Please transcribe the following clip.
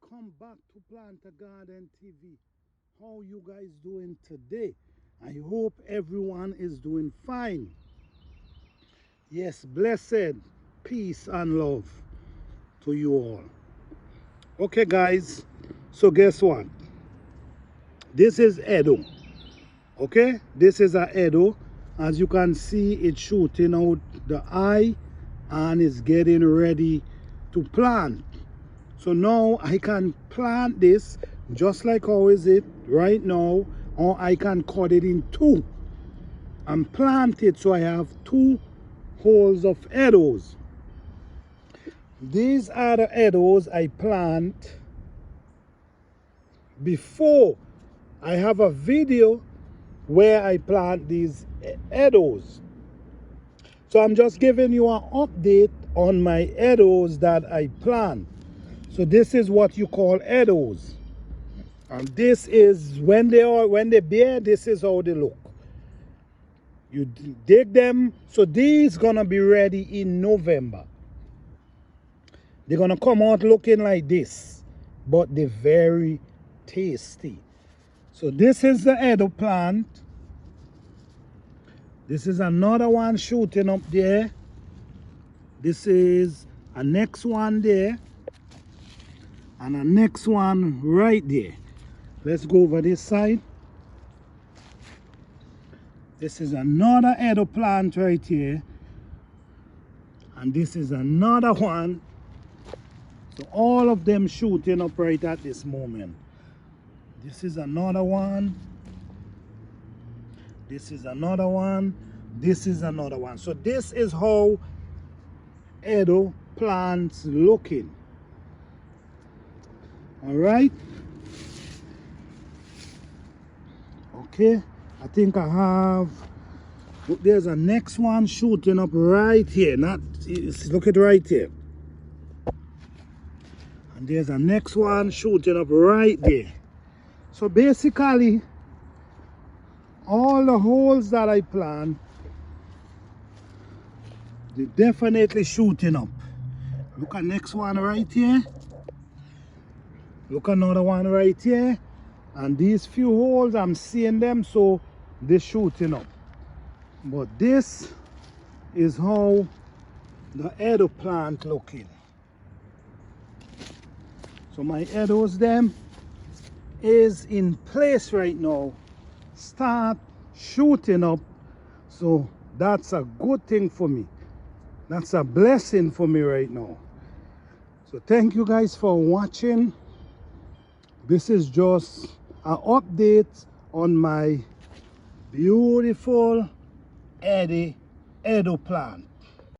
Welcome back to Plant a Garden TV. How you guys doing today? I hope everyone is doing fine. Yes, blessed peace and love to you all. Okay guys, so guess what? This is Edoe. Okay, this is a Edoe. As you can see, it's shooting out the eye and it's getting ready to plant. So now I can plant this just like how is it right now, or I can cut it in two and plant it so I have two holes of eddoes. These are the eddoes I plant before. I have a video where I plant these eddoes. So I'm just giving you an update on my eddoes that I plant. So this is what you call eddoes. And this is when they bear, this is how they look. You dig them. So these gonna be ready in November. They're gonna come out looking like this, but they're very tasty. So this is the eddoe plant. This is another one shooting up there. This is a next one there. And the next one right there. Let's go over this side. This is another eddoe plant right here. And this is another one. So all of them shooting up right at this moment. This is another one. This is another one. This is another one. So this is how eddoe plants looking. All right. Okay, I think I have. Look, there's a next one shooting up right here. Look at right here. And there's a next one shooting up right there. So basically, all the holes that I plant, they're definitely shooting up. Look at next one right here. Look another one right here. And these few holes, I'm seeing them, so they're shooting up. But this is how the eddoe plant looking. So my eddoes them is in place right now. Start shooting up. So that's a good thing for me. That's a blessing for me right now. So thank you guys for watching. This is just an update on my beautiful eddoe plant.